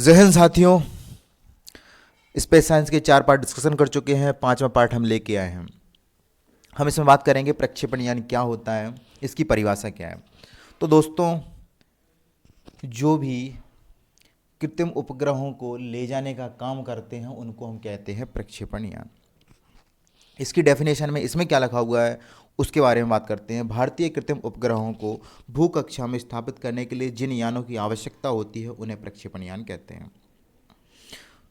जहन साथियों, space science के 4 पार्ट डिस्कशन कर चुके हैं। 5वां पार्ट हम लेके आए हैं। हम इसमें बात करेंगे प्रक्षेपण यानी क्या होता है, इसकी परिभाषा क्या है। तो दोस्तों, जो भी कृत्रिम उपग्रहों को ले जाने का काम करते हैं उनको हम कहते हैं प्रक्षेपण यान। इसकी डेफिनेशन में इसमें क्या लिखा हुआ है उसके बारे में बात करते हैं। भारतीय कृत्रिम उपग्रहों को भू कक्षा में स्थापित करने के लिए जिन यानों की आवश्यकता होती है उन्हें प्रक्षेपण यान कहते हैं।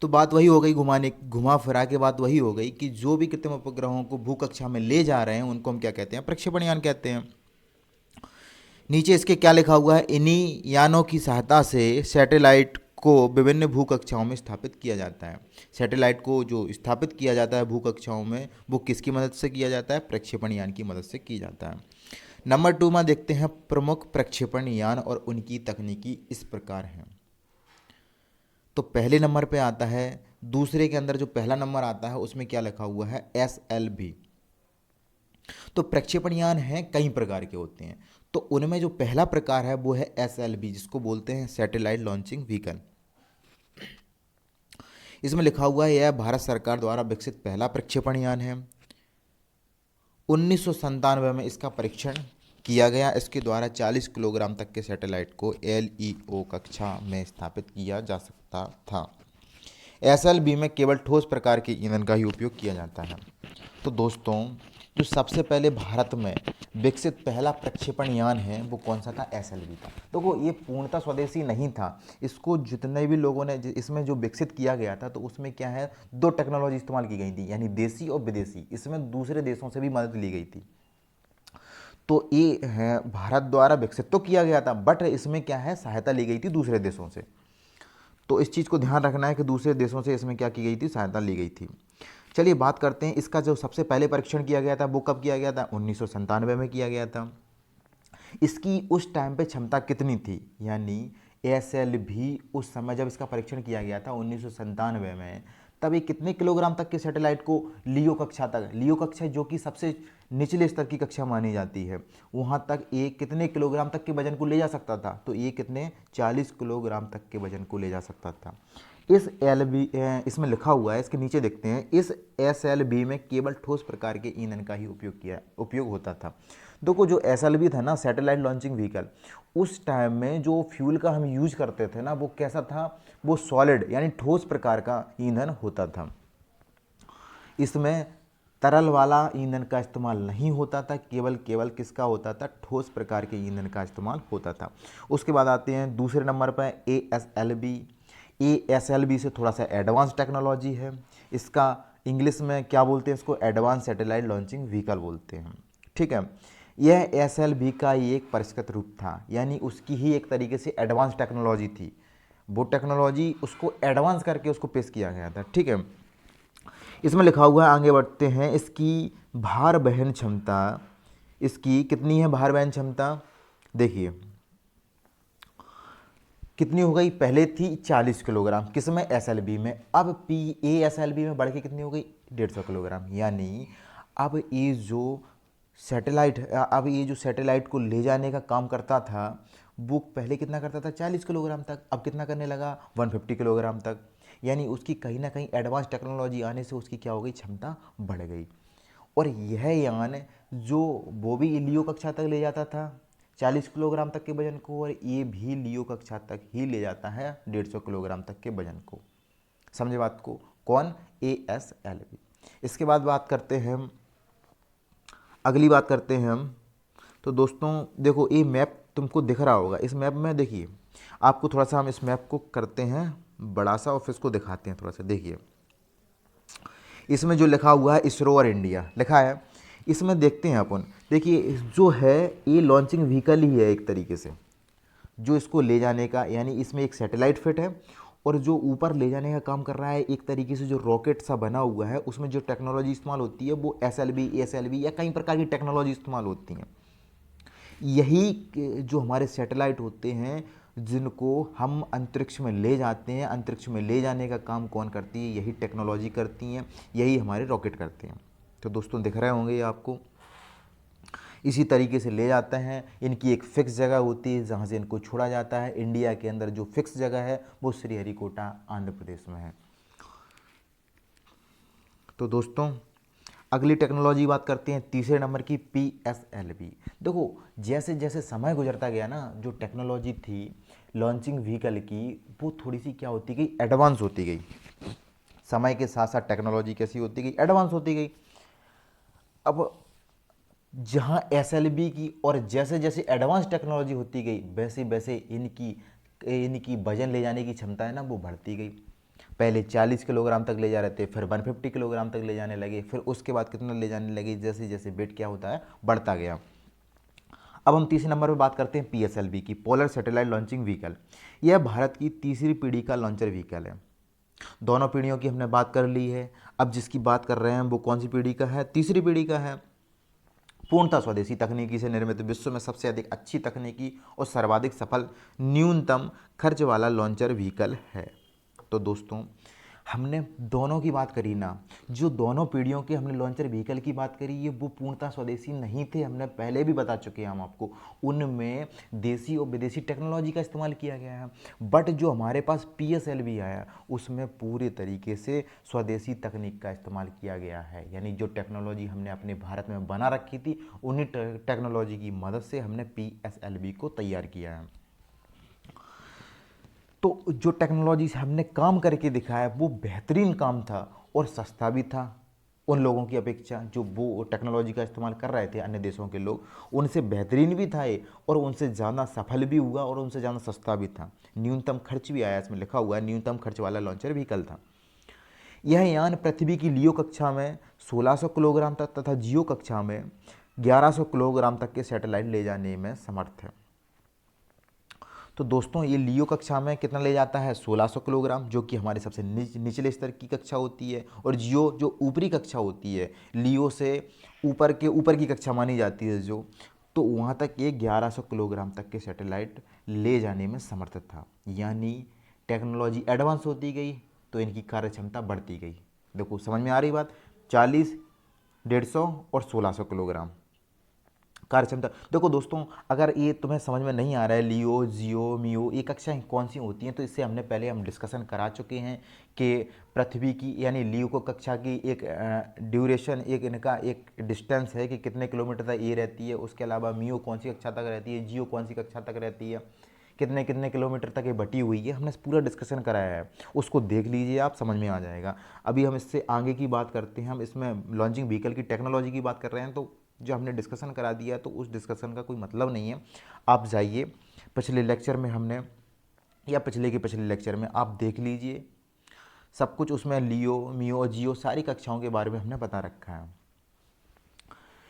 तो बात वही हो गई, घुमा फिरा के बात वही हो गई कि जो भी कृत्रिम उपग्रहों को भू कक्षा में ले जा रहे हैं उनको हम क्या कहते हैं, प्रक्षेपण यान कहते हैं। नीचे इसके क्या लिखा हुआ है, इन्हीं यानों की सहायता से सैटेलाइट को विभिन्न भू कक्षाओं में स्थापित किया जाता है। सैटेलाइट को जो स्थापित किया जाता है भू कक्षाओं में, वो किसकी मदद से किया जाता है, प्रक्षेपण यान की मदद से किया जाता है। नंबर 2 में देखते हैं प्रमुख प्रक्षेपण यान और उनकी तकनीकी इस प्रकार हैं। तो पहले नंबर पे आता है, दूसरे के अंदर जो पहला नंबर आता है उसमें क्या लिखा हुआ है, SLV। तो प्रक्षेपण यान हैं कई प्रकार के होते हैं, तो उनमें जो पहला प्रकार है वो है SLV, जिसको बोलते हैं सैटेलाइट लॉन्चिंग व्हीकल। इसमें लिखा हुआ है यह भारत सरकार द्वारा विकसित पहला प्रक्षेपण यान है। 1997 में इसका परीक्षण किया गया। इसके द्वारा 40 किलोग्राम तक के सैटेलाइट को LEO कक्षा में स्थापित किया जा सकता था। SLV में केवल ठोस प्रकार के ईंधन का ही उपयोग किया जाता है। तो दोस्तों, जो सबसे पहले भारत में विकसित पहला प्रक्षेपण यान है वो कौन सा था, SLV था। देखो, ये पूर्णतः स्वदेशी नहीं था। इसको जितने भी लोगों ने इसमें जो विकसित किया गया था तो उसमें क्या है, 2 टेक्नोलॉजी इस्तेमाल की गई थी, यानी देसी और विदेशी। इसमें दूसरे देशों से भी मदद ली गई थी। तो ये है भारत द्वारा विकसित तो किया गया था, बट इसमें क्या है, सहायता ली गई थी दूसरे देशों से। तो इस चीज़ को ध्यान रखना है कि दूसरे देशों से इसमें क्या की गई थी, सहायता ली गई थी। चलिए बात करते हैं, इसका जो सबसे पहले परीक्षण किया गया था वो कब किया गया था, 1997 में किया गया था। इसकी उस टाइम पे क्षमता कितनी थी, यानी SLV उस समय जब इसका परीक्षण किया गया था 1997 में, तब ये कितने किलोग्राम तक के सैटेलाइट को लियो कक्षा तक, लियो कक्षा जो कि सबसे निचले स्तर की कक्षा मानी जाती है, वहाँ तक ये कितने किलोग्राम तक के वजन को ले जा सकता था, तो ये कितने 40 किलोग्राम तक के वजन को ले जा सकता था। इस LV इसमें लिखा हुआ है, इसके नीचे देखते हैं, इस SLV में केवल ठोस प्रकार के ईंधन का ही उपयोग होता था। देखो, जो SLV था ना, सैटेलाइट लॉन्चिंग व्हीकल, उस टाइम में जो फ्यूल का हम यूज करते थे ना, वो कैसा था, वो सॉलिड यानी ठोस प्रकार का ईंधन होता था। इसमें तरल वाला ईंधन का इस्तेमाल नहीं होता था, केवल केवल किसका होता था, ठोस प्रकार के ईंधन का इस्तेमाल होता था। उसके बाद आते हैं दूसरे नंबर पर ASLV। ASLV से थोड़ा सा एडवांस टेक्नोलॉजी है। इसका इंग्लिश में क्या बोलते हैं, इसको एडवांस सैटेलाइट लॉन्चिंग व्हीकल बोलते हैं। ठीक है, यह SLV का ही एक परिष्कृत रूप था, यानी उसकी ही एक तरीके से एडवांस टेक्नोलॉजी थी। वो टेक्नोलॉजी उसको एडवांस करके उसको पेश किया गया था। ठीक है, इसमें लिखा हुआ है, आगे बढ़ते हैं, इसकी भार वहन क्षमता, इसकी कितनी है भार वहन क्षमता, देखिए कितनी हो गई, पहले थी 40 किलोग्राम, किसमें, SLV में। अब PASLV में बढ़ के कितनी हो गई, 150 किलोग्राम। यानी अब ये जो सैटेलाइट को ले जाने का काम करता था वो पहले कितना करता था, 40 किलोग्राम तक, अब कितना करने लगा, 150 किलोग्राम तक। यानी उसकी कहीं ना कहीं एडवांस टेक्नोलॉजी आने से उसकी क्या हो गई, क्षमता बढ़ गई। और यह यान जो वो भी लियो कक्षा तक ले जाता था 40 किलोग्राम तक के वजन को, और ये भी लियो कक्षा तक ही ले जाता है 150 किलोग्राम तक के वजन को। समझे बात को, कौन, ASLV। इसके बाद बात करते हैं हम, अगली बात करते हैं हम। तो दोस्तों देखो, ये मैप तुमको दिख रहा होगा, इस मैप में देखिए, आपको थोड़ा सा हम इस मैप को करते हैं बड़ा सा और फिर इसको दिखाते हैं थोड़ा सा। देखिए, इसमें जो लिखा हुआ है इसरो और इंडिया लिखा है, इसमें देखते हैं अपन। देखिए, जो है ये लॉन्चिंग व्हीकल ही है एक तरीके से, जो इसको ले जाने का, यानी इसमें एक सैटेलाइट फिट है और जो ऊपर ले जाने का काम कर रहा है एक तरीके से जो रॉकेट सा बना हुआ है, उसमें जो टेक्नोलॉजी इस्तेमाल होती है वो SLV ASLV या कई प्रकार की टेक्नोलॉजी इस्तेमाल होती हैं। यही जो हमारे सैटेलाइट होते हैं जिनको हम अंतरिक्ष में ले जाते हैं, अंतरिक्ष में ले जाने का काम कौन करती है, यही टेक्नोलॉजी करती हैं, यही हमारे रॉकेट करते हैं। तो दोस्तों दिख रहे होंगे ये आपको, इसी तरीके से ले जाते हैं। इनकी एक फ़िक्स जगह होती है जहाँ से इनको छोड़ा जाता है। इंडिया के अंदर जो फ़िक्स जगह है वो श्रीहरिकोटा आंध्र प्रदेश में है। तो दोस्तों अगली टेक्नोलॉजी बात करते हैं तीसरे नंबर की, PSLV। देखो जैसे जैसे समय गुजरता गया ना, जो टेक्नोलॉजी थी लॉन्चिंग व्हीकल की वो थोड़ी सी क्या होती गई, एडवांस होती गई। समय के साथ साथ टेक्नोलॉजी कैसी होती गई, एडवांस होती गई। अब जहाँ SLB की और जैसे जैसे एडवांस टेक्नोलॉजी होती गई वैसे वैसे इनकी इनकी वजन ले जाने की क्षमता है ना वो बढ़ती गई। पहले 40 किलोग्राम तक ले जा रहे थे, फिर 150 किलोग्राम तक ले जाने लगे, फिर उसके बाद कितना ले जाने लगे, जैसे जैसे वेट क्या होता है बढ़ता गया। अब हम तीसरे नंबर पर बात करते हैं PSLV की, पोलर सैटेलाइट लॉन्चिंग व्हीकल। यह भारत की तीसरी पीढ़ी का लॉन्चर व्हीकल है। दोनों पीढ़ियों की हमने बात कर ली है। अब जिसकी बात कर रहे हैं वो कौन सी पीढ़ी का है, तीसरी पीढ़ी का है। पूर्णतः स्वदेशी तकनीकी से निर्मित, विश्व में सबसे अधिक अच्छी तकनीकी और सर्वाधिक सफल न्यूनतम खर्च वाला लॉन्चर व्हीकल है। तो दोस्तों हमने दोनों की बात करी ना, जो दोनों पीढ़ियों के हमने लॉन्चर व्हीकल की बात करी ये वो पूर्णतः स्वदेशी नहीं थे, हमने पहले भी बता चुके हैं हम आपको। उनमें देसी और विदेशी टेक्नोलॉजी का इस्तेमाल किया गया है। बट जो हमारे पास PSLV आया उसमें पूरे तरीके से स्वदेशी तकनीक का इस्तेमाल किया गया है। यानी जो टेक्नोलॉजी हमने अपने भारत में बना रखी थी उन्हीं टेक्नोलॉजी की मदद से हमने PSLV को तैयार किया है। तो जो टेक्नोलॉजी से हमने काम करके दिखाया वो बेहतरीन काम था और सस्ता भी था। उन लोगों की अपेक्षा जो वो टेक्नोलॉजी का इस्तेमाल कर रहे थे अन्य देशों के लोग, उनसे बेहतरीन भी था ये, और उनसे ज़्यादा सफल भी हुआ और उनसे ज़्यादा सस्ता भी था। न्यूनतम खर्च भी आया, इसमें लिखा हुआ है न्यूनतम खर्च वाला लॉन्चर व्हीकल था। यह यान पृथ्वी की लियो कक्षा में 1600 किलोग्राम तक तथा जियो कक्षा में 1100 किलोग्राम तक के सैटेलाइट ले जाने में समर्थ है। तो दोस्तों ये लियो कक्षा में कितना ले जाता है, 1600 किलोग्राम, जो कि हमारे सबसे निचले स्तर की कक्षा होती है। और जियो जो ऊपरी कक्षा होती है, लियो से ऊपर की कक्षा मानी जाती है जो, तो वहाँ तक ये 1100 किलोग्राम तक के सैटेलाइट ले जाने में समर्थ था। यानी टेक्नोलॉजी एडवांस होती गई तो इनकी कार्य क्षमता बढ़ती गई। देखो समझ में आ रही बात, 40, 150 और 1600 किलोग्राम कार्य क्षमता। देखो दोस्तों अगर ये तुम्हें समझ में नहीं आ रहा है लियो, जियो, मियो ये कक्षाएं कौन सी होती हैं, तो इससे हमने पहले हम डिस्कशन करा चुके हैं कि पृथ्वी की यानी लियो को कक्षा की एक ड्यूरेशन, एक इनका एक डिस्टेंस है कि कितने किलोमीटर तक ये रहती है। उसके अलावा मियो कौन सी कक्षा तक रहती है, जियो कौन सी कक्षा तक रहती है, कितने कितने किलोमीटर तक ये बटी हुई है, हमने पूरा डिस्कशन कराया है। उसको देख लीजिए आप, समझ में आ जाएगा। अभी हम इससे आगे की बात करते हैं, हम इसमें लॉन्चिंग व्हीकल की टेक्नोलॉजी की बात कर रहे हैं, तो जो हमने डिस्कशन करा दिया तो उस डिस्कशन का कोई मतलब नहीं है। आप जाइए पिछले लेक्चर में हमने, या पिछले के पिछले लेक्चर में आप देख लीजिए, सब कुछ उसमें लियो, मियो, जियो सारी कक्षाओं के बारे में हमने बता रखा है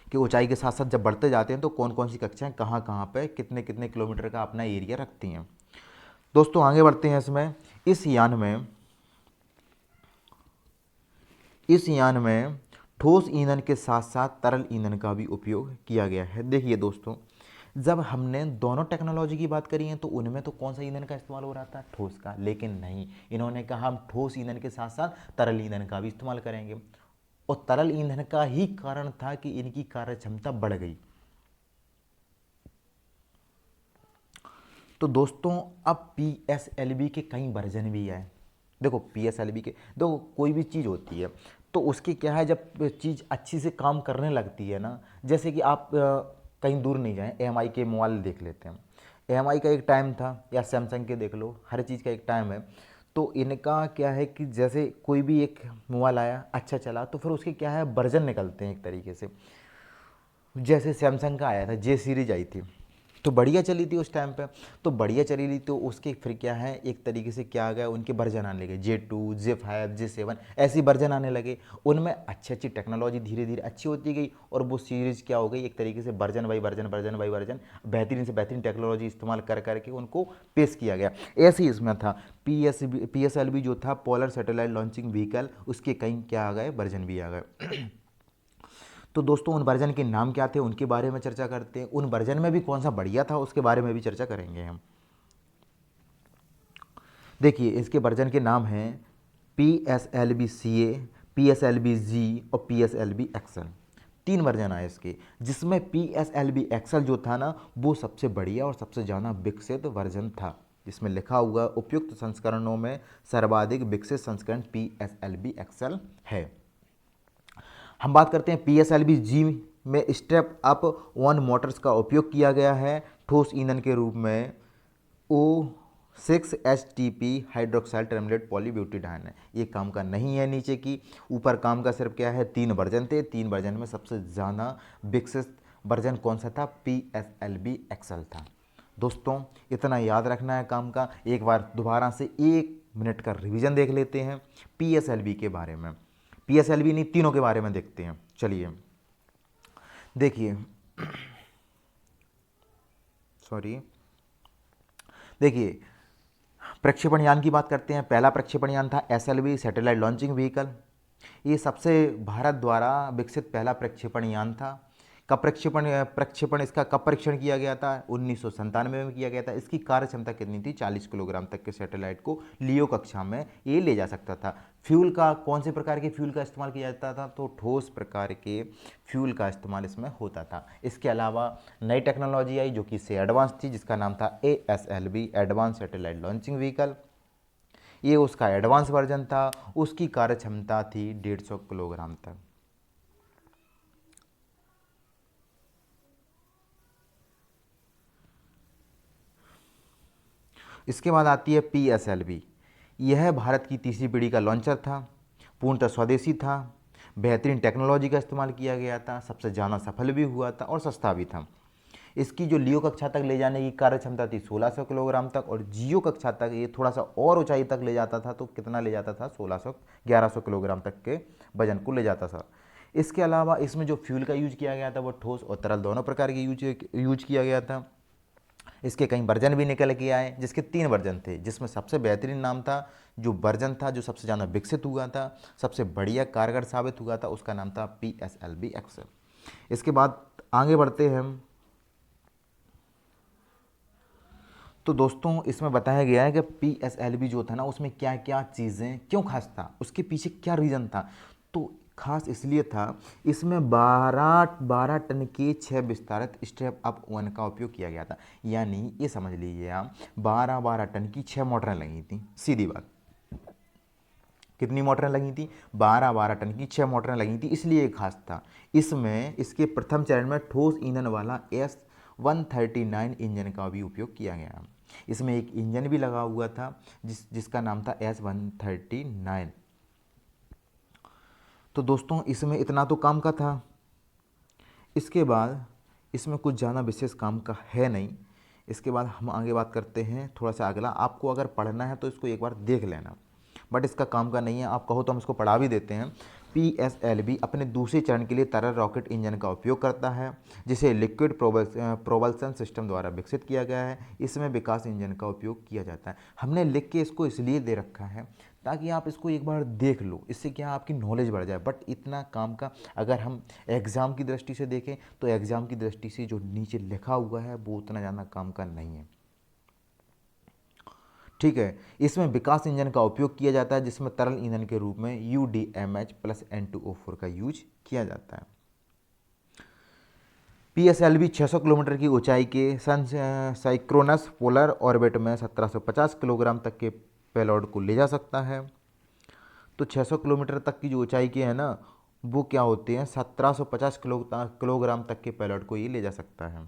कि ऊंचाई के साथ साथ जब बढ़ते जाते हैं तो कौन कौन सी कक्षाएं कहाँ कहाँ पे कितने कितने किलोमीटर का अपना एरिया रखती हैं। दोस्तों आगे बढ़ते हैं इसमें। इस यान में ठोस ईंधन के साथ साथ तरल ईंधन का भी उपयोग किया गया है। देखिए दोस्तों जब हमने दोनों टेक्नोलॉजी की बात करी है तो उनमें तो कौन सा ईंधन का इस्तेमाल हो रहा था, ठोस का, लेकिन नहीं, इन्होंने कहा हम ठोस ईंधन के साथ साथ तरल ईंधन का भी इस्तेमाल करेंगे। और तरल ईंधन का ही कारण था कि इनकी कार्य क्षमता बढ़ गई। तो दोस्तों अब PSLV के कई वर्जन भी आए। देखो PSLV के, देखो कोई भी चीज़ होती है तो उसकी क्या है, जब चीज़ अच्छी से काम करने लगती है ना, जैसे कि आप कहीं दूर नहीं जाएं, MI के मोबाइल देख लेते हैं। MI का एक टाइम था, या सैमसंग के देख लो, हर चीज़ का एक टाइम है। तो इनका क्या है कि जैसे कोई भी एक मोबाइल आया अच्छा चला तो फिर उसके क्या है वर्जन निकलते हैं एक तरीके से। जैसे सैमसंग का आया था, J सीरीज आई थी तो बढ़िया चली थी उस टाइम पे, तो बढ़िया चली थी तो उसके फिर क्या है एक तरीके से क्या आ गया, उनके वर्जन आने लगे, J2, J5, J7 ऐसी वर्जन आने लगे। उनमें अच्छी अच्छी टेक्नोलॉजी धीरे धीरे अच्छी होती गई और वो सीरीज क्या हो गई एक तरीके से version by version, version by version, बेहतरीन से बेहतरीन टेक्नोलॉजी इस्तेमाल कर करके उनको पेश किया गया। ऐसे ही इसमें था PSLV जो था पोलर सैटेलाइट लॉन्चिंग व्हीकल, उसके कई क्या आ गए वर्जन भी आ गए। तो दोस्तों उन वर्जन के नाम क्या थे उनके बारे में चर्चा करते हैं, उन वर्जन में भी कौन सा बढ़िया था उसके बारे में भी चर्चा करेंगे हम। देखिए इसके वर्जन के नाम हैं PSLV CA, PSLV G और PSLV XL। 3 वर्जन आए इसके, जिसमें PSLV एक्सल जो था ना वो सबसे बढ़िया और सबसे ज़्यादा विकसित वर्जन था, जिसमें लिखा हुआ उपयुक्त संस्करणों में सर्वाधिक विकसित संस्करण PSLV एक्सल है। हम बात करते हैं PSLV जी में स्टेप अप 1 मोटर्स का उपयोग किया गया है ठोस ईंधन के रूप में O6HTP हाइड्रोक्साइल टर्मिनेट पॉलीब्यूटिडाइन है। ये काम का नहीं है नीचे की, ऊपर काम का सिर्फ क्या है, 3 वर्जन थे। 3 वर्जन में सबसे ज़्यादा विकसित वर्जन कौन सा था, PSLV एक्सल था। दोस्तों इतना याद रखना है काम का। एक बार दोबारा से 1 मिनट का रिवीजन देख लेते हैं PSLV के बारे में। PSLV नहीं, तीनों के बारे में देखते हैं। चलिए देखिए, देखिए प्रक्षेपण यान की बात करते हैं। पहला प्रक्षेपण यान था SLV सैटेलाइट लॉन्चिंग व्हीकल। ये सबसे भारत द्वारा विकसित पहला प्रक्षेपण यान था। कब प्रक्षेपण इसका कब परीक्षण किया गया था, 1997 में किया गया था। इसकी कार्य क्षमता कितनी थी, 40 किलोग्राम तक के सैटेलाइट को लियो कक्षा में ये ले जा सकता था। फ्यूल का कौन से प्रकार के फ्यूल का इस्तेमाल किया जाता था, तो ठोस प्रकार के फ्यूल का इस्तेमाल इसमें होता था। इसके अलावा नई टेक्नोलॉजी आई जो कि इससे एडवांस थी, जिसका नाम था ASLV advance satellite launching vehicle. ये उसका एडवांस वर्जन था। उसकी कार्य क्षमता थी 150 किलोग्राम तक। इसके बाद आती है PSLV। यह भारत की तीसरी पीढ़ी का लॉन्चर था, पूर्णतः स्वदेशी था, बेहतरीन टेक्नोलॉजी का इस्तेमाल किया गया था, सबसे ज़्यादा सफल भी हुआ था और सस्ता भी था। इसकी जो लियो कक्षा तक ले जाने की कार्य क्षमता थी 1600 किलोग्राम तक, और जियो कक्षा तक ये थोड़ा सा और ऊंचाई तक ले जाता था। तो कितना ले जाता था, 1100 किलोग्राम तक के वजन को ले जाता था। इसके अलावा इसमें जो फ्यूल का यूज किया गया था वो ठोस और तरल दोनों प्रकार के यूज किया गया था। इसके कई वर्जन भी निकल के आए, जिसके 3 वर्जन थे, जिसमें सबसे बेहतरीन नाम था, जो वर्जन था जो सबसे ज़्यादा विकसित हुआ था, सबसे बढ़िया कारगर साबित हुआ था, उसका नाम था PSLV एक्सल। इसके बाद आगे बढ़ते हैं हम। तो दोस्तों इसमें बताया गया है कि PSLV जो था ना उसमें क्या क्या चीज़ें क्यों खास था, उसके पीछे क्या रीज़न था। तो खास इसलिए था, इसमें 12 टन के 6 विस्तारित स्टेप अप 1 का उपयोग किया गया था। यानी ये समझ लीजिए आप, 12 टन की 6 मोटरें लगी थी। सीधी बात, कितनी मोटरें लगी थी, 12 टन की 6 मोटरें लगी थी। इसलिए ये खास था। इसमें इसके प्रथम चरण में ठोस ईंधन वाला S139 इंजन का भी उपयोग किया गया। इसमें एक इंजन भी लगा हुआ था जिसका नाम था S139। तो दोस्तों इसमें इतना तो काम का था। इसके बाद इसमें कुछ ज़्यादा विशेष काम का है नहीं। इसके बाद हम आगे बात करते हैं थोड़ा सा अगला। आपको अगर पढ़ना है तो इसको एक बार देख लेना, बट इसका काम का नहीं है। आप कहो तो हम इसको पढ़ा भी देते हैं। PSLV अपने दूसरे चरण के लिए तरल रॉकेट इंजन का उपयोग करता है, जिसे लिक्विड प्रोपल्सन सिस्टम द्वारा विकसित किया गया है। इसमें विकास इंजन का उपयोग किया जाता है। हमने लिख के इसको इसलिए दे रखा है ताकि आप इसको एक बार देख लो, इससे क्या आपकी नॉलेज बढ़ जाए। बट इतना काम का अगर हम एग्ज़ाम की दृष्टि से देखें तो एग्ज़ाम की दृष्टि से जो नीचे लिखा हुआ है वो उतना ज़्यादा काम का नहीं है। ठीक है, इसमें विकास इंजन का उपयोग किया जाता है, जिसमें तरल ईंधन के रूप में UDMH प्लस N2O4 का यूज किया जाता है। PSLV 600 किलोमीटर की ऊंचाई के सन साइक्रोनस पोलर ऑर्बिट में 1750 किलोग्राम तक के पेलोड को ले जा सकता है। तो 600 किलोमीटर तक की जो ऊंचाई के है ना, वो क्या होते हैं, 1750 किलोग्राम तक के पेलोड को ये ले जा सकता है।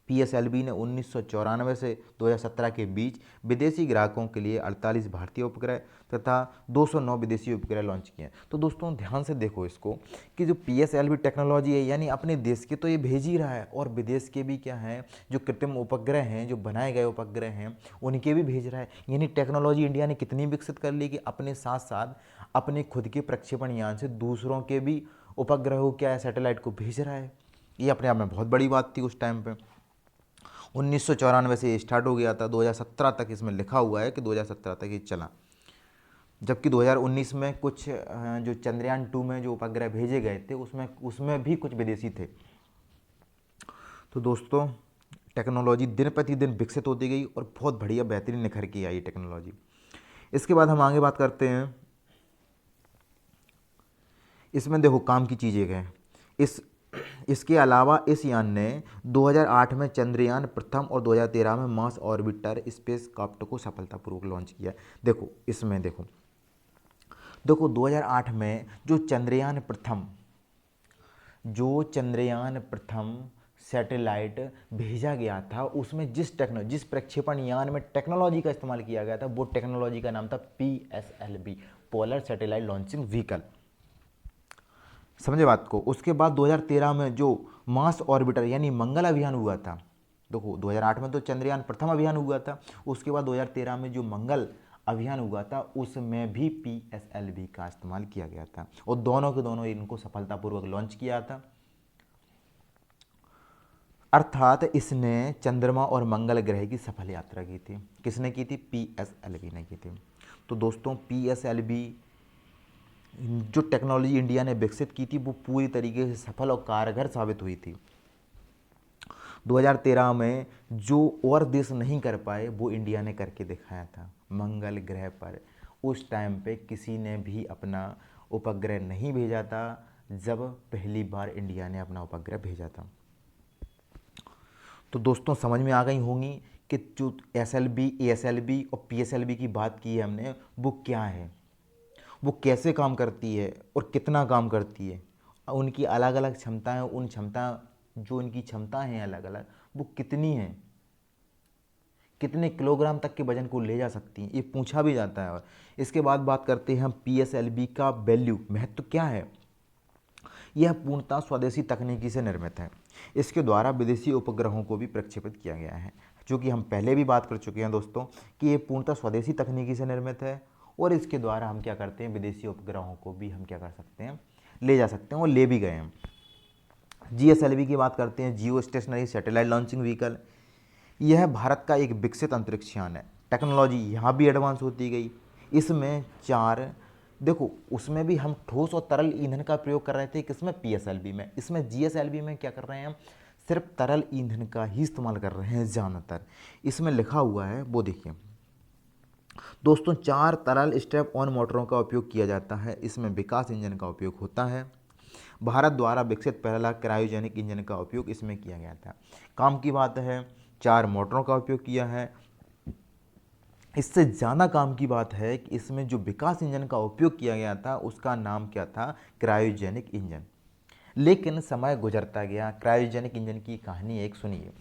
PSLV ने 1994 से 2017 के बीच विदेशी ग्राहकों के लिए 48 भारतीय उपग्रह तथा 209 विदेशी उपग्रह लॉन्च किए हैं। तो दोस्तों ध्यान से देखो इसको कि जो PSLV टेक्नोलॉजी है, यानी अपने देश के तो ये भेज ही रहा है, और विदेश के भी क्या है, जो कृत्रिम उपग्रह हैं, जो बनाए गए उपग्रह हैं, उनके भी भेज रहा है। यानी टेक्नोलॉजी इंडिया ने कितनी विकसित कर ली कि अपने साथ साथ अपने खुद के प्रक्षेपण यान से दूसरों के भी उपग्रहों क्या है, सैटेलाइट को भेज रहा है। ये अपने आप में बहुत बड़ी बात थी उस टाइम पर। 1994 से ये स्टार्ट हो गया था, 2017 तक इसमें लिखा हुआ है कि 2017 तक ये चला। जबकि 2019 में कुछ जो चंद्रयान 2 में जो उपग्रह भेजे गए थे उसमें भी कुछ विदेशी थे। तो दोस्तों टेक्नोलॉजी दिन प्रतिदिन विकसित होती गई और बहुत बढ़िया बेहतरीन निखर के आई टेक्नोलॉजी। इसके बाद हम आगे बात करते हैं। इसमें देखो काम की चीज़ें हैं। इस इसके अलावा इस यान ने 2008 में चंद्रयान प्रथम और 2013 में मार्स ऑर्बिटर स्पेस क्राफ्ट को सफलतापूर्वक लॉन्च किया। देखो इसमें देखो 2008 में जो चंद्रयान प्रथम सैटेलाइट भेजा गया था, उसमें जिस प्रक्षेपण यान में टेक्नोलॉजी का इस्तेमाल किया गया था, वो टेक्नोलॉजी का नाम था PSLV, polar satellite launching vehicle. समझे बात को। उसके बाद 2013 में जो मार्स ऑर्बिटर यानी मंगल अभियान हुआ था, देखो 2008 में तो चंद्रयान प्रथम अभियान हुआ था, उसके बाद 2013 में जो मंगल अभियान हुआ था उसमें भी PSLV का इस्तेमाल किया गया था, और दोनों के दोनों इनको सफलतापूर्वक लॉन्च किया था। अर्थात इसने चंद्रमा और मंगल ग्रह की सफल यात्रा की थी। किसने की थी? PSLV ने की थी। तो दोस्तों PSLV जो टेक्नोलॉजी इंडिया ने विकसित की थी वो पूरी तरीके से सफल और कारगर साबित हुई थी। 2013 में जो और देश नहीं कर पाए वो इंडिया ने करके दिखाया था। मंगल ग्रह पर उस टाइम पे किसी ने भी अपना उपग्रह नहीं भेजा था जब पहली बार इंडिया ने अपना उपग्रह भेजा था। तो दोस्तों समझ में आ गई होंगी कि जो SLB, ASLB और PSLV की बात की है हमने, वो क्या है, वो कैसे काम करती है और कितना काम करती है, उनकी अलग अलग क्षमताएं, उन क्षमता जो इनकी क्षमता हैं अलग अलग, वो कितनी हैं, कितने किलोग्राम तक के वजन को ले जा सकती हैं, ये पूछा भी जाता है। और इसके बाद बात करते हैं हम PSLV का वैल्यू, महत्व क्या है। यह पूर्णतः स्वदेशी तकनीकी से निर्मित है। इसके द्वारा विदेशी उपग्रहों को भी प्रक्षेपित किया गया है, जो कि हम पहले भी बात कर चुके हैं दोस्तों कि ये पूर्णतः स्वदेशी तकनीकी से निर्मित है, और इसके द्वारा हम क्या करते हैं, विदेशी उपग्रहों को भी हम क्या कर सकते हैं, ले जा सकते हैं, और ले भी गए हैं। GSLV की बात करते हैं, जियो स्टेशनरी सैटेलाइट लॉन्चिंग व्हीकल। यह भारत का एक विकसित अंतरिक्ष यान है। टेक्नोलॉजी यहाँ भी एडवांस होती गई। इसमें देखो उसमें भी हम ठोस और तरल ईंधन का प्रयोग कर रहे थे, किसमें? PSLV में। इसमें GSLV में क्या कर रहे हैं हम, सिर्फ तरल ईंधन का ही इस्तेमाल कर रहे हैं ज़्यादातर। इसमें लिखा हुआ है वो देखिए दोस्तों, 4 तरल स्टेप ऑन मोटरों का उपयोग किया जाता है। इसमें विकास इंजन का उपयोग होता है। भारत द्वारा विकसित पहला क्रायोजेनिक इंजन का उपयोग इसमें किया गया था। काम की बात है, 4 मोटरों का उपयोग किया है। इससे ज़्यादा काम की बात है कि इसमें जो विकास इंजन का उपयोग किया गया था उसका नाम क्या था? Cryogenic engine. लेकिन समय गुजरता गया, क्रायोजेनिक इंजन की कहानी एक सुनिए।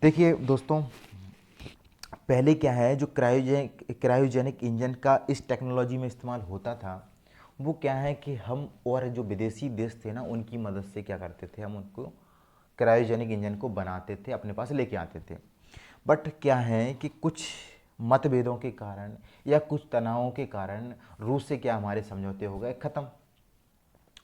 देखिए दोस्तों, पहले क्या है, जो क्रायोजेनिक इंजन का इस टेक्नोलॉजी में इस्तेमाल होता था, वो क्या है कि हम और जो विदेशी देश थे ना, उनकी मदद से क्या करते थे, हम उनको क्रायोजेनिक इंजन को बनाते थे, अपने पास लेके आते थे। बट क्या है कि कुछ मतभेदों के कारण या कुछ तनावों के कारण रूस से क्या हमारे समझौते हो गए ख़त्म,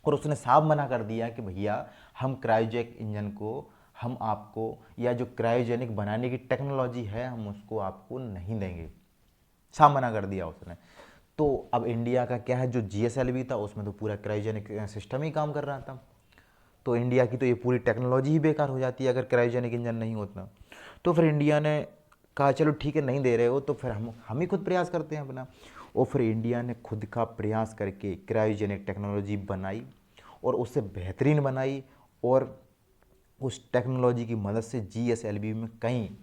और उसने साफ मना कर दिया कि भैया हम क्रायोजेनिक इंजन को हम आपको, या जो क्रायोजेनिक बनाने की टेक्नोलॉजी है हम उसको आपको नहीं देंगे। साफ मना कर दिया उसने। तो अब इंडिया का क्या है, जो GSLV था उसमें तो पूरा क्रायोजेनिक सिस्टम ही काम कर रहा था, तो इंडिया की तो ये पूरी टेक्नोलॉजी ही बेकार हो जाती है अगर क्रायोजेनिक इंजन नहीं होता। तो फिर इंडिया ने कहा चलो ठीक है, नहीं दे रहे हो तो फिर हम ही खुद प्रयास करते हैं अपना। और फिर इंडिया ने खुद का प्रयास करके क्रायोजेनिक टेक्नोलॉजी बनाई और उससे बेहतरीन बनाई, और उस टेक्नोलॉजी की मदद से GSLV में कई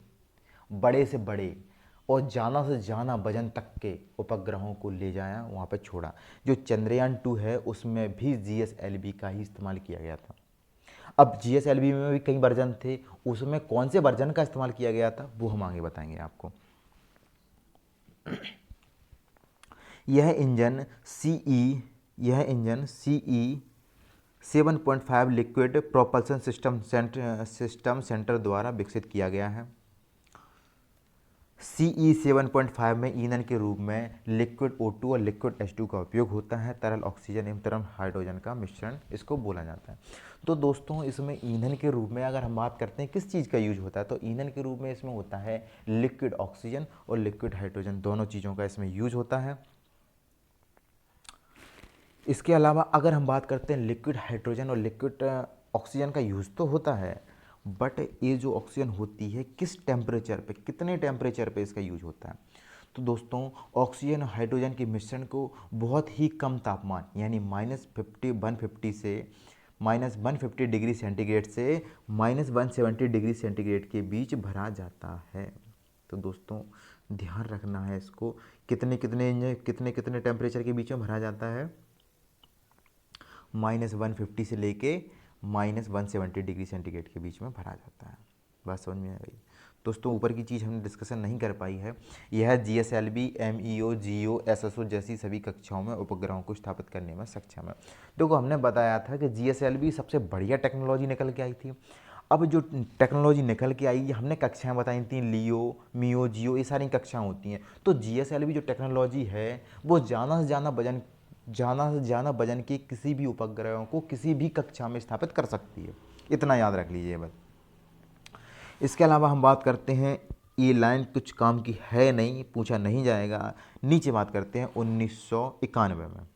बड़े से बड़े और ज़्यादा से ज़्यादा वजन तक के उपग्रहों को ले जाया, वहाँ पर छोड़ा। जो चंद्रयान 2 है उसमें भी GSLV का ही इस्तेमाल किया गया था। अब GSLV में भी कई वर्जन थे, उसमें कौन से वर्जन का इस्तेमाल किया गया था वो हम आगे बताएंगे आपको। यह engine CE 7.5 liquid propulsion system centre द्वारा विकसित किया गया है। CE 7.5 में ईंधन के रूप में लिक्विड O2 और लिक्विड H2 का उपयोग होता है। तरल ऑक्सीजन एवं तरल हाइड्रोजन का मिश्रण इसको बोला जाता है। तो दोस्तों इसमें ईंधन के रूप में अगर हम बात करते हैं किस चीज़ का यूज होता है, तो ईंधन के रूप में इसमें होता है लिक्विड ऑक्सीजन और लिक्विड हाइड्रोजन, दोनों चीज़ों का इसमें यूज होता है। इसके अलावा अगर हम बात करते हैं लिक्विड हाइड्रोजन और लिक्विड ऑक्सीजन का यूज़ तो होता है, बट ये जो ऑक्सीजन होती है किस टेम्परेचर पे, कितने टेम्परेचर पे इसका यूज होता है। तो दोस्तों ऑक्सीजन और हाइड्रोजन के मिश्रण को बहुत ही कम तापमान यानी -50 150 से -150 डिग्री सेंटीग्रेड से -170 डिग्री सेंटीग्रेड के बीच भरा जाता है। तो दोस्तों ध्यान रखना है इसको, कितने कितने टेम्परेचर के बीच में भरा जाता है, -150 से लेके -170 डिग्री सेंटीग्रेड के बीच में भरा जाता है। बात समझ में आ गई दोस्तों। ऊपर की चीज़ हमने डिस्कशन नहीं कर पाई है, यह GSLV, MEO, GEO, SSO जैसी सभी कक्षाओं में उपग्रहों को स्थापित करने में सक्षम है। देखो हमने बताया था कि GSLV सबसे बढ़िया टेक्नोलॉजी निकल के आई थी। अब जो टेक्नोलॉजी निकल के आई, हमने कक्षाएं बताई थी, लियो, मियो, जियो, ये सारी कक्षाएं होती हैं। तो GSLV जो टेक्नोलॉजी है वो ज़्यादा से ज़्यादा वजन के किसी भी उपग्रहों को किसी भी कक्षा में स्थापित कर सकती है, इतना याद रख लीजिए बस। इसके अलावा हम बात करते हैं, ये लाइन कुछ काम की है नहीं, पूछा नहीं जाएगा। नीचे बात करते हैं 1991 में।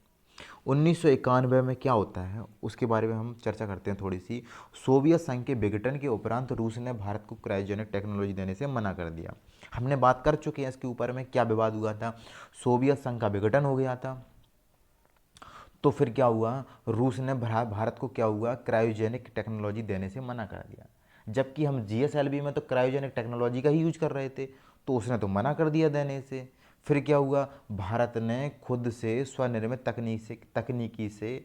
1991 में क्या होता है उसके बारे में हम चर्चा करते हैं थोड़ी सी। सोवियत संघ के विघटन के उपरांत रूस ने भारत को क्रायोजेनिक टेक्नोलॉजी देने से मना कर दिया। हमने बात कर चुके हैं इसके ऊपर में, क्या विवाद हुआ था, सोवियत संघ का विघटन हो गया था, तो फिर क्या हुआ, रूस ने भारत को क्या हुआ, क्रायोजेनिक टेक्नोलॉजी देने से मना कर दिया। जबकि हम GSLV में तो क्रायोजेनिक टेक्नोलॉजी का ही यूज कर रहे थे, तो उसने तो मना कर दिया देने से। फिर क्या हुआ, भारत ने खुद से स्वनिर्मित तकनीकी से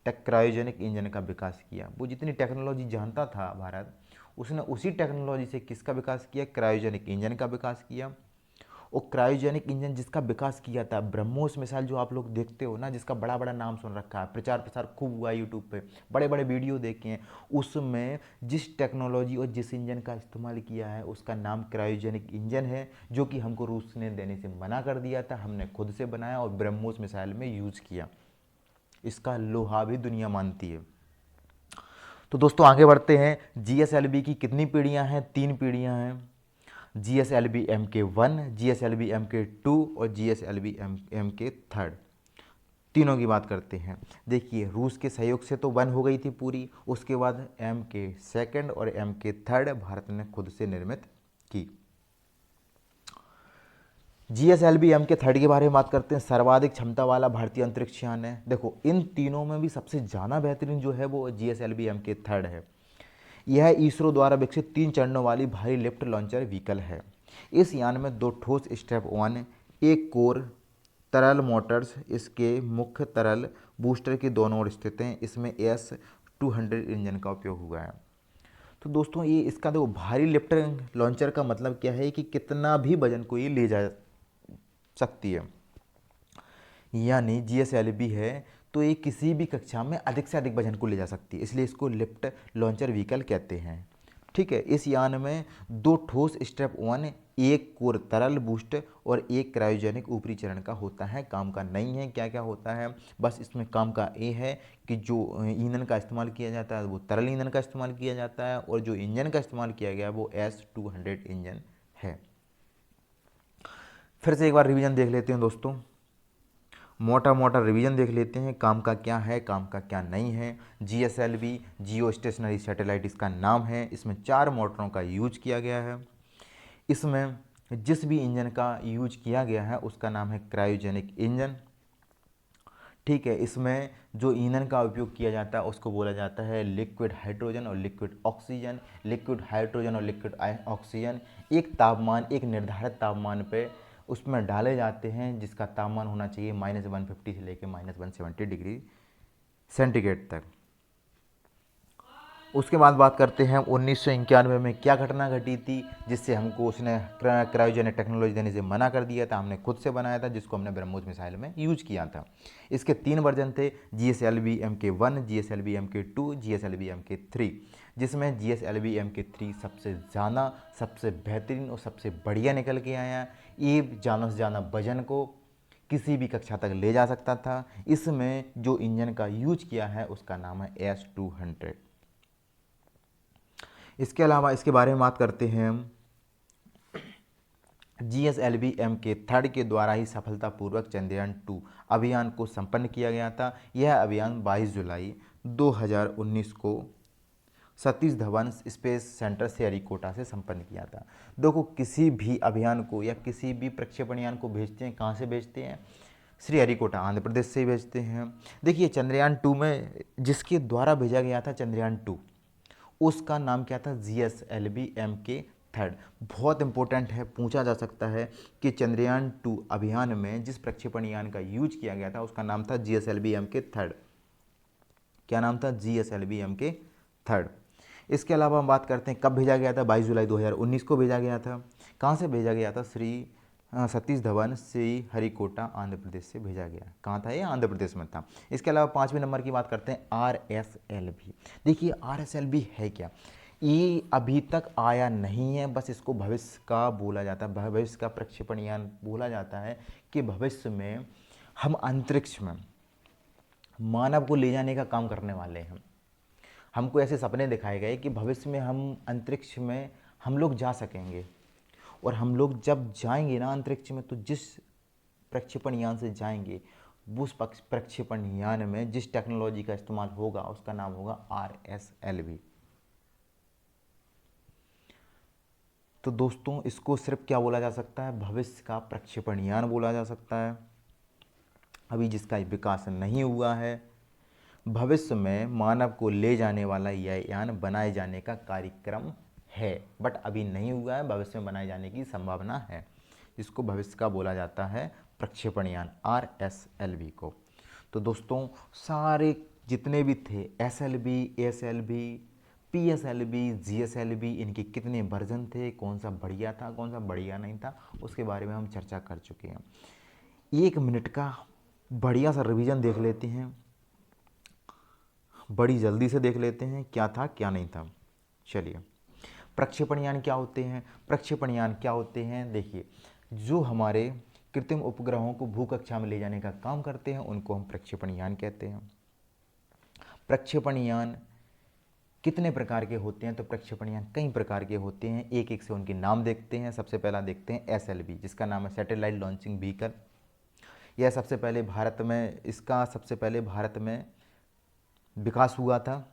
क्रायोजेनिक इंजन का विकास किया। वो जितनी टेक्नोलॉजी जानता था भारत, उसने उसी टेक्नोलॉजी से किसका विकास किया, क्रायोजेनिक इंजन का विकास किया। और क्रायोजेनिक इंजन जिसका विकास किया था, ब्रह्मोस मिसाइल जो आप लोग देखते हो ना, जिसका बड़ा बड़ा नाम सुन रखा है, प्रचार प्रसार खूब हुआ यूट्यूब पे, बड़े बड़े वीडियो देखे हैं, उसमें जिस टेक्नोलॉजी और जिस इंजन का इस्तेमाल किया है उसका नाम क्रायोजेनिक इंजन है, जो कि हमको रूस ने देने से मना कर दिया था। हमने खुद से बनाया और ब्रह्मोस मिसाइल में यूज़ किया। इसका लोहा भी दुनिया मानती है। तो दोस्तों आगे बढ़ते हैं। GSLV की कितनी पीढ़ियाँ हैं, 3 पीढ़ियाँ हैं। GSLV MK1, GSLV MK2 और GSLV MK3, तीनों की बात करते हैं। देखिए रूस के सहयोग से तो 1 हो गई थी पूरी, उसके बाद MK2 और MK3 भारत ने खुद से निर्मित की। GSLV MK3 के बारे में बात करते हैं। सर्वाधिक क्षमता वाला भारतीय अंतरिक्ष यान है। देखो इन तीनों में भी सबसे ज़्यादा बेहतरीन जो है वो GSLV MK3 है। यह इसरो द्वारा विकसित 3 चरणों वाली भारी लिफ्ट लॉन्चर व्हीकल है। इस यान में 2 ठोस स्ट्रैप ऑन, एक कोर तरल मोटर्स इसके मुख्य तरल बूस्टर के दोनों ओर स्थित हैं। इसमें S-200 इंजन का उपयोग हुआ है। तो दोस्तों ये इसका देखो, भारी लिफ्ट लॉन्चर का मतलब क्या है कि कितना भी वजन को ये ले जा सकती है। यानी GSLV है तो ये किसी भी कक्षा में अधिक से अधिक वजन को ले जा सकती है, इसलिए इसको लिफ्ट लॉन्चर व्हीकल कहते हैं। ठीक है, इस यान में 2 ठोस स्ट्रैप ऑन, एक कोर तरल बूस्ट और एक क्रायोजेनिक ऊपरी चरण का होता है। काम का नहीं है क्या क्या होता है, बस इसमें काम का ये है कि जो ईंधन का इस्तेमाल किया जाता है वो तरल ईंधन का इस्तेमाल किया जाता है, और जो इंजन का इस्तेमाल किया गया है वो S-200 इंजन है। फिर से एक बार रिवीजन देख लेते हैं दोस्तों, मोटा मोटा रिवीजन देख लेते हैं, काम का क्या है, काम का क्या नहीं है। GSLV जियो स्टेशनरी सैटेलाइट इसका नाम है। इसमें 4 मोटरों का यूज किया गया है। इसमें जिस भी इंजन का यूज किया गया है उसका नाम है क्रायोजेनिक इंजन। ठीक है, इसमें जो ईंधन का उपयोग किया जाता है उसको बोला जाता है लिक्विड हाइड्रोजन और लिक्विड ऑक्सीजन। लिक्विड हाइड्रोजन और लिक्विड ऑक्सीजन एक तापमान, एक निर्धारित तापमान पे उसमें डाले जाते हैं, जिसका तापमान होना चाहिए -150 से लेकर -170 डिग्री सेंटीग्रेड तक। उसके बाद बात करते हैं 1991 में क्या घटना घटी थी जिससे हमको उसने क्रायोजेनिक टेक्नोलॉजी देने से मना कर दिया था। हमने खुद से बनाया था, जिसको हमने ब्रह्मोस मिसाइल में यूज किया था। इसके 3 वर्जन थे, GSLV MK1, GSLV MK2, GSLV MK3, जिसमें GSLV MK3 सबसे ज़्यादा, सबसे बेहतरीन और सबसे बढ़िया निकल के आया। ये ज़्यादा से ज़्यादा वजन को किसी भी कक्षा तक ले जा सकता था। इसमें जो इंजन का यूज किया है उसका नाम है S-200। इसके अलावा इसके बारे में बात करते हैं हम, GSLV MK3 के द्वारा ही सफलतापूर्वक चंद्रयान-2 अभियान को संपन्न किया गया था। यह अभियान 22 जुलाई 2019 को सतीश धवन स्पेस सेंटर श्रीहरिकोटा से संपन्न किया था। देखो किसी भी अभियान को या किसी भी प्रक्षेपण यान को भेजते हैं, कहाँ से भेजते हैं, श्रीहरिकोटा आंध्र प्रदेश से भेजते हैं। देखिए चंद्रयान 2 में जिसके द्वारा भेजा गया था चंद्रयान 2, उसका नाम क्या था, GSLV MK3। बहुत इंपॉर्टेंट है, पूछा जा सकता है कि चंद्रयान 2 अभियान में जिस प्रक्षेपण यान का यूज किया गया था उसका नाम था GSLV MK3। क्या नाम था, GSLV MK3। इसके अलावा हम बात करते हैं कब भेजा गया था, 22 जुलाई 2019 को भेजा गया था। कहाँ से भेजा गया था, श्री सतीश धवन श्री हरिकोटा आंध्र प्रदेश से भेजा गया। कहाँ था ये, आंध्र प्रदेश में था। इसके अलावा 5वें नंबर की बात करते हैं RSLV। देखिए RSLV है क्या, ये अभी तक आया नहीं है, बस इसको भविष्य का बोला जाता है, भविष्य का प्रक्षेपण यान बोला जाता है कि भविष्य में हम अंतरिक्ष में मानव को ले जाने का काम करने वाले हैं। हमको ऐसे सपने दिखाए गए कि भविष्य में हम अंतरिक्ष में हम लोग जा सकेंगे, और हम लोग जब जाएंगे ना अंतरिक्ष में, तो जिस प्रक्षेपण यान से जाएंगे उस प्रक्षेपण यान में जिस टेक्नोलॉजी का इस्तेमाल होगा उसका नाम होगा RSLV। तो दोस्तों इसको सिर्फ क्या बोला जा सकता है, भविष्य का प्रक्षेपण यान बोला जा सकता है। अभी जिसका विकास नहीं हुआ है, भविष्य में मानव को ले जाने वाला यह यान बनाए जाने का कार्यक्रम है, बट अभी नहीं हुआ है, भविष्य में बनाए जाने की संभावना है, जिसको भविष्य का बोला जाता है प्रक्षेपण यान RSLV को। तो दोस्तों सारे जितने भी थे SLV, ASLV, PSLV, GSLV, इनके कितने वर्जन थे, कौन सा बढ़िया था कौन सा बढ़िया नहीं था, उसके बारे में हम चर्चा कर चुके हैं। 1 मिनट का बढ़िया सा रिवीजन देख लेते हैं, बड़ी जल्दी से देख लेते हैं क्या था क्या नहीं था। चलिए, प्रक्षेपण यान क्या होते हैं, प्रक्षेपण यान क्या होते हैं, देखिए जो हमारे कृत्रिम उपग्रहों को भूकक्षा में ले जाने का काम करते हैं उनको हम प्रक्षेपण यान कहते हैं। प्रक्षेपण यान कितने प्रकार के होते हैं, तो प्रक्षेपण यान कई प्रकार के होते हैं, एक एक से उनके नाम देखते हैं। सबसे पहला देखते हैं SLV, जिसका नाम है सैटेलाइट लॉन्चिंग व्हीकल। यह सबसे पहले भारत में, इसका सबसे पहले भारत में विकास हुआ था।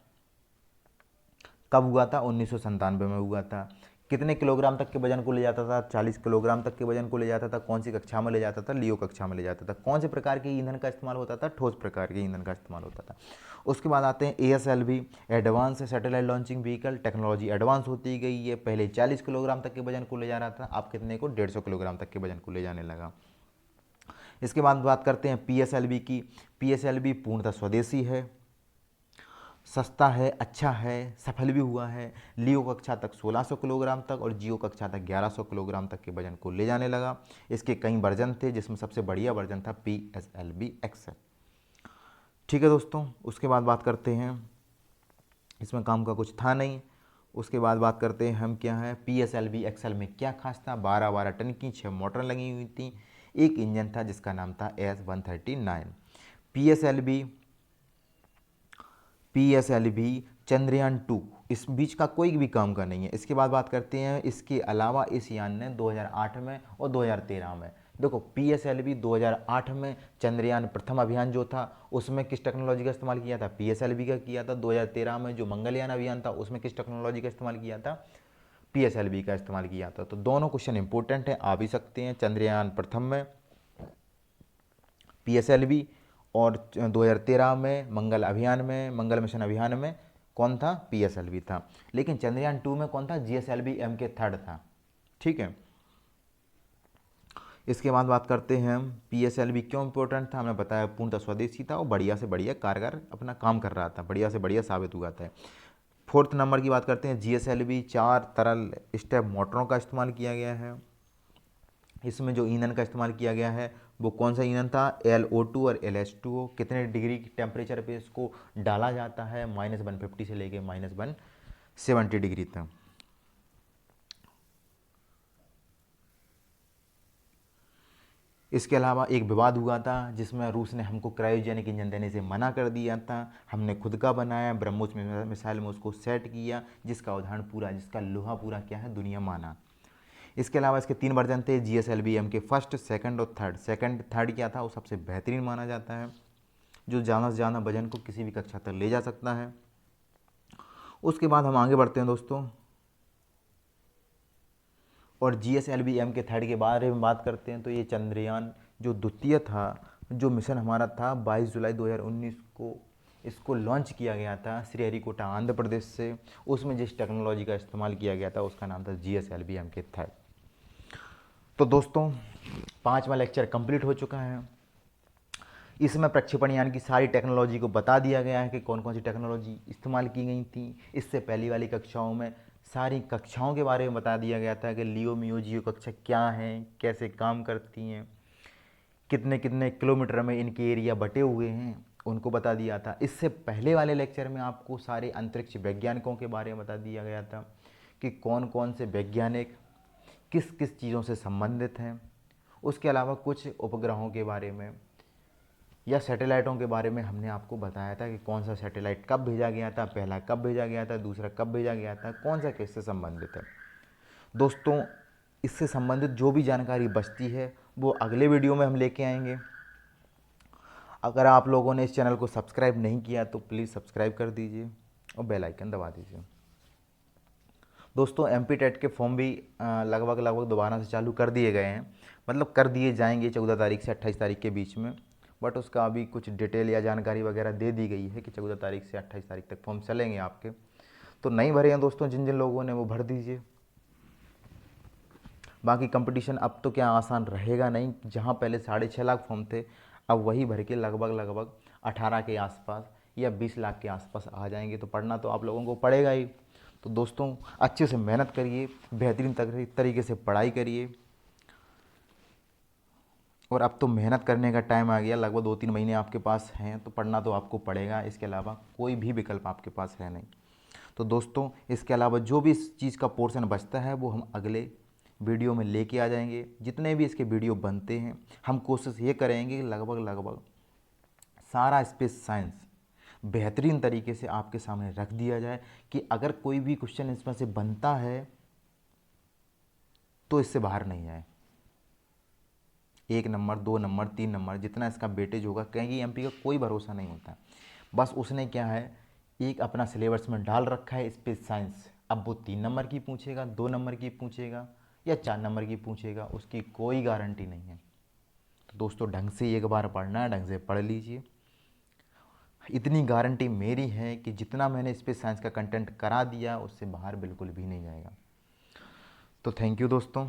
कब हुआ था, 1997 में हुआ था। कितने किलोग्राम तक के वजन को ले जाता था, 40 किलोग्राम तक के वजन को ले जाता था। कौन सी कक्षा में ले जाता था, लियो कक्षा में ले जाता था। कौन से प्रकार के ईंधन का इस्तेमाल होता था, ठोस प्रकार के ईंधन का इस्तेमाल होता था। उसके बाद आते हैं ASLV, advance satellite launching vehicle. Technology advance होती गई है, पहले 40 किलोग्राम तक के वजन को ले जा रहा था, अब कितने को, 150 किलोग्राम तक के वजन को ले जाने लगा। इसके बाद बात करते हैं PSLV की। PSLV पूर्णतः स्वदेशी है, सस्ता है, अच्छा है, सफल भी हुआ है। लियो कक्षा तक 1600 किलोग्राम तक और जियो कक्षा तक 1100 किलोग्राम तक के वजन को ले जाने लगा। इसके कई वर्जन थे, जिसमें सबसे बढ़िया वर्जन था PSLV XL। ठीक है दोस्तों, उसके बाद बात करते हैं, इसमें काम का कुछ था नहीं। उसके बाद बात करते हैं हम क्या है, PSLV XL में क्या खास था। 12 टन की 6 मोटर लगी हुई थी, एक इंजन था जिसका नाम था S139। PSLV चंद्रयान 2 इस बीच का कोई भी काम का नहीं है। इसके बाद बात करते हैं, इसके अलावा इस यान ने 2008 में और 2013 में, देखो PSLV 2008 में चंद्रयान प्रथम अभियान जो था उसमें किस टेक्नोलॉजी का इस्तेमाल किया था, PSLV का किया था। 2013 में जो मंगलयान अभियान था उसमें किस टेक्नोलॉजी का इस्तेमाल किया था, PSLV का इस्तेमाल किया था। तो दोनों क्वेश्चन इंपॉर्टेंट हैं, आ भी सकते हैं। चंद्रयान प्रथम में PSLV और 2013 में मंगल अभियान में, मंगल मिशन अभियान में कौन था, PSLV था। लेकिन चंद्रयान 2 में कौन था, GSLV MK3 था। ठीक है, इसके बाद बात करते हैं हम PSLV क्यों इंपॉर्टेंट था। हमने बताया पूर्णतः स्वदेशी था और बढ़िया से बढ़िया कारगर अपना काम कर रहा था, बढ़िया से बढ़िया साबित हुआ था। 4th नंबर की बात करते हैं, GSLV 4 तरल स्टेप मोटरों का इस्तेमाल किया गया है। इसमें जो ईंधन का इस्तेमाल किया गया है वो कौन सा ईंधन था, LO2 और LH2O। कितने डिग्री की टेम्परेचर पे इसको डाला जाता है, -150 से लेके -170 डिग्री तक। इसके अलावा एक विवाद हुआ था जिसमें रूस ने हमको क्रायोजेनिक इंजन देने से मना कर दिया था। हमने खुद का बनाया, ब्रह्मोस मिसाइल में उसको सेट किया, जिसका उदाहरण पूरा, जिसका लोहा पूरा क्या है, दुनिया माना। इसके अलावा इसके 3 वर्जन थे, GSLV MK फर्स्ट, सेकंड और थर्ड। सेकंड थर्ड क्या था, वो सबसे बेहतरीन माना जाता है, जो ज़्यादा से ज़्यादा वजन को किसी भी कक्षा तक ले जा सकता है। उसके बाद हम आगे बढ़ते हैं दोस्तों, और GSLV MK3 के बारे में बात करते हैं। तो ये चंद्रयान जो द्वितीय था, जो मिशन हमारा था 22 जुलाई 2019 को इसको लॉन्च किया गया था श्रीहरिकोटा आंध्र प्रदेश से। उसमें जिस टेक्नोलॉजी का इस्तेमाल किया गया था उसका नाम था GSLV MK था। तो दोस्तों 5वां लेक्चर कंप्लीट हो चुका है। इसमें प्रक्षेपण यान की सारी टेक्नोलॉजी को बता दिया गया है कि कौन कौन सी टेक्नोलॉजी इस्तेमाल की गई थी। इससे पहली वाली कक्षाओं में सारी कक्षाओं के बारे में बता दिया गया था कि लियो मियो जियो कक्षा क्या है, कैसे काम करती हैं, कितने कितने किलोमीटर में इनके एरिया बटे हुए हैं, उनको बता दिया था। इससे पहले वाले लेक्चर में आपको सारे अंतरिक्ष वैज्ञानिकों के बारे में बता दिया गया था कि कौन कौन से वैज्ञानिक किस किस चीज़ों से संबंधित हैं। उसके अलावा कुछ उपग्रहों के बारे में या सैटेलाइटों के बारे में हमने आपको बताया था कि कौन सा सैटेलाइट कब भेजा गया था, पहला कब भेजा गया था, दूसरा कब भेजा गया था, कौन सा किससे संबंधित है। दोस्तों इससे संबंधित जो भी जानकारी बचती है वो अगले वीडियो में हम लेके आएंगे। अगर आप लोगों ने इस चैनल को सब्सक्राइब नहीं किया तो प्लीज़ सब्सक्राइब कर दीजिए और बेल आइकन दबा दीजिए। दोस्तों MP टेट के फॉर्म भी लगभग दोबारा से चालू कर दिए गए हैं, मतलब कर दिए जाएंगे 14 तारीख से 28 तारीख के बीच में। बट उसका अभी कुछ डिटेल या जानकारी वगैरह दे दी गई है कि 14 तारीख से 28 तारीख तक फॉर्म चलेंगे आपके। तो नहीं भरे हैं दोस्तों जिन जिन लोगों ने, वो भर दीजिए। बाकी कंपटीशन अब तो क्या आसान रहेगा नहीं, जहाँ पहले 6.5 लाख फॉर्म थे अब वही भर के लगभग 18 के आसपास या 20 लाख के आसपास आ जाएंगे। तो पढ़ना तो आप लोगों को पड़ेगा ही। तो दोस्तों अच्छे से मेहनत करिए, बेहतरीन तरीके से पढ़ाई करिए। और अब तो मेहनत करने का टाइम आ गया, लगभग 2-3 महीने आपके पास हैं तो पढ़ना तो आपको पड़ेगा। इसके अलावा कोई भी विकल्प आपके पास है नहीं। तो दोस्तों इसके अलावा जो भी इस चीज़ का पोर्शन बचता है वो हम अगले वीडियो में लेके आ जाएंगे। जितने भी इसके वीडियो बनते हैं हम कोशिश ये करेंगे कि लगभग सारा स्पेस साइंस बेहतरीन तरीके से आपके सामने रख दिया जाए कि अगर कोई भी क्वेश्चन इसमें से बनता है तो इससे बाहर नहीं आए। 1 नंबर 2 नंबर 3 नंबर जितना इसका वेटेज होगा, कहीं MP का कोई भरोसा नहीं होता। बस उसने क्या है, एक अपना सिलेबस में डाल रखा है स्पेस साइंस। अब वो 3 नंबर की पूछेगा, 2 नंबर की पूछेगा या 4 नंबर की पूछेगा, उसकी कोई गारंटी नहीं है। तो दोस्तों ढंग से एक बार पढ़ना है, ढंग से पढ़ लीजिए। इतनी गारंटी मेरी है कि जितना मैंने स्पेस साइंस का कंटेंट करा दिया उससे बाहर बिल्कुल भी नहीं जाएगा। तो थैंक यू दोस्तों।